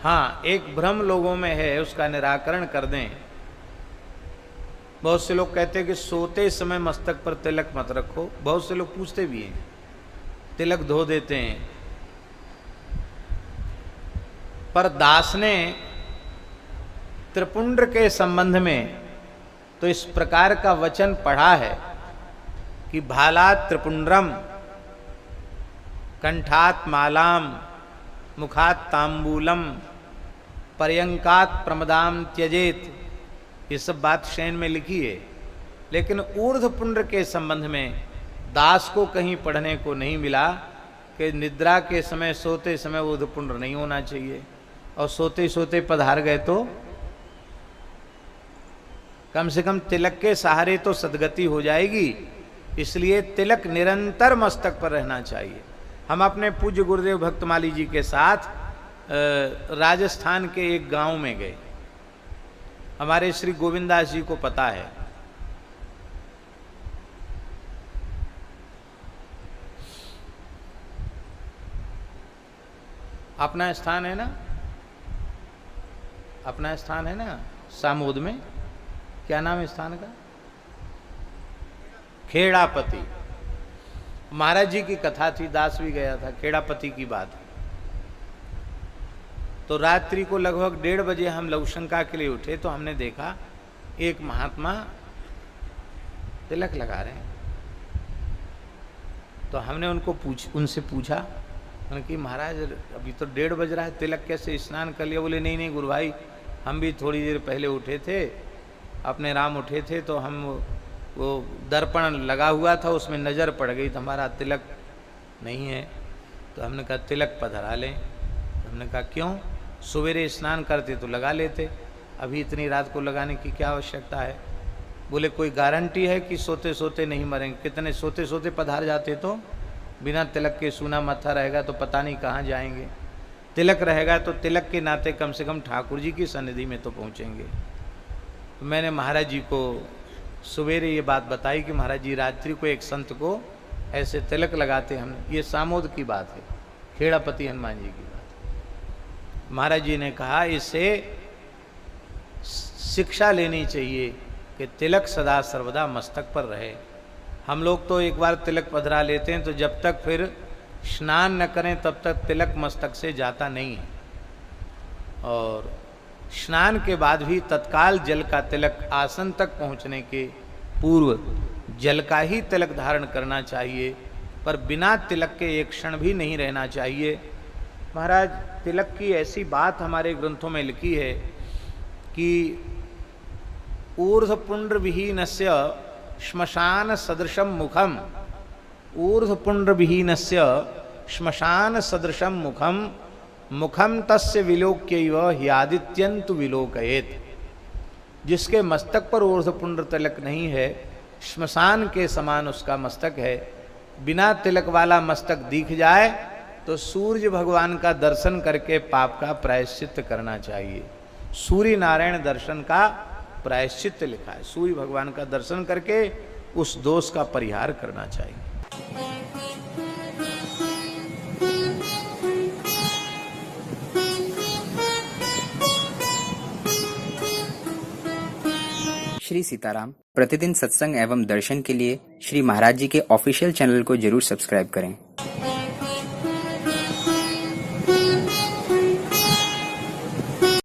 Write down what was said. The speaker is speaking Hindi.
हाँ, एक भ्रम लोगों में है, उसका निराकरण कर दें। बहुत से लोग कहते हैं कि सोते समय मस्तक पर तिलक मत रखो। बहुत से लोग पूछते भी हैं, तिलक धो देते हैं। पर दास ने त्रिपुंड्र के संबंध में तो इस प्रकार का वचन पढ़ा है कि भालात त्रिपुंड्रम, कंठात मालाम, मुखात तांबूलम, पर्यंकात प्रमदाम त्यजेत। ये सब बात शयन में लिखी है, लेकिन ऊर्ध्वपुंड्र के संबंध में दास को कहीं पढ़ने को नहीं मिला कि निद्रा के समय, सोते समय ऊर्ध्वपुंड्र नहीं होना चाहिए। और सोते सोते पधार गए तो कम से कम तिलक के सहारे तो सदगति हो जाएगी। इसलिए तिलक निरंतर मस्तक पर रहना चाहिए। हम अपने पूज्य गुरुदेव भक्तमाली जी के साथ राजस्थान के एक गांव में गए। हमारे श्री गोविंदास जी को पता है, अपना स्थान है ना, अपना स्थान है ना सामोद में। क्या नाम है स्थान का? खेड़ापति। महाराज जी की कथा थी, दास भी गया था। खेड़ापति की बात है। तो रात्रि को लगभग 1:30 बजे हम लघुशंका के लिए उठे तो हमने देखा एक महात्मा तिलक लगा रहे हैं। तो हमने उनसे पूछा कि महाराज अभी तो 1:30 बज रहा है, तिलक कैसे, स्नान कर लिया? बोले नहीं नहीं गुरु भाई, हम भी थोड़ी देर पहले उठे थे, अपने राम उठे थे, तो हम वो दर्पण लगा हुआ था, उसमें नज़र पड़ गई तो हमारा तिलक नहीं है। तो हमने कहा तिलक पधरा लें। तो हमने कहा क्यों? सवेरे स्नान करते तो लगा लेते, अभी इतनी रात को लगाने की क्या आवश्यकता है? बोले कोई गारंटी है कि सोते सोते नहीं मरेंगे? कितने सोते सोते पधार जाते तो बिना तिलक के सूना मत्था रहेगा तो पता नहीं कहाँ जाएंगे। तिलक रहेगा तो तिलक के नाते कम से कम ठाकुर जी की सन्निधि में तो पहुँचेंगे। तो मैंने महाराज जी को सवेरे ये बात बताई कि महाराज जी रात्रि को एक संत को ऐसे तिलक लगाते हम। ये सामोद की बात है, खेड़ापति हनुमान जी की बात। महाराज जी ने कहा इससे शिक्षा लेनी चाहिए कि तिलक सदा सर्वदा मस्तक पर रहे। हम लोग तो एक बार तिलक पधरा लेते हैं तो जब तक फिर स्नान न करें तब तक तिलक मस्तक से जाता नहीं है। और स्नान के बाद भी तत्काल जल का तिलक, आसन तक पहुंचने के पूर्व जल का ही तिलक धारण करना चाहिए, पर बिना तिलक के एक क्षण भी नहीं रहना चाहिए। महाराज तिलक की ऐसी बात हमारे ग्रंथों में लिखी है कि ऊर्ध्वपुंड्र विहीनस्य श्मशान सदृशम मुखम, ऊर्ध्वपुंड्र विहीनस्य श्मशान सदृशम मुखम, मुखम तस्य विलोक्यैव ह्यादित्यंतु विलोकयेत। जिसके मस्तक पर ऊर्ध्वपुंड्र तिलक नहीं है, श्मशान के समान उसका मस्तक है। बिना तिलक वाला मस्तक दिख जाए तो सूर्य भगवान का दर्शन करके पाप का प्रायश्चित करना चाहिए। सूर्य नारायण दर्शन का प्रायश्चित लिखा है, सूर्य भगवान का दर्शन करके उस दोष का परिहार करना चाहिए। श्री सीताराम प्रतिदिन सत्संग एवं दर्शन के लिए श्री महाराज जी के ऑफिशियल चैनल को जरूर सब्सक्राइब करें।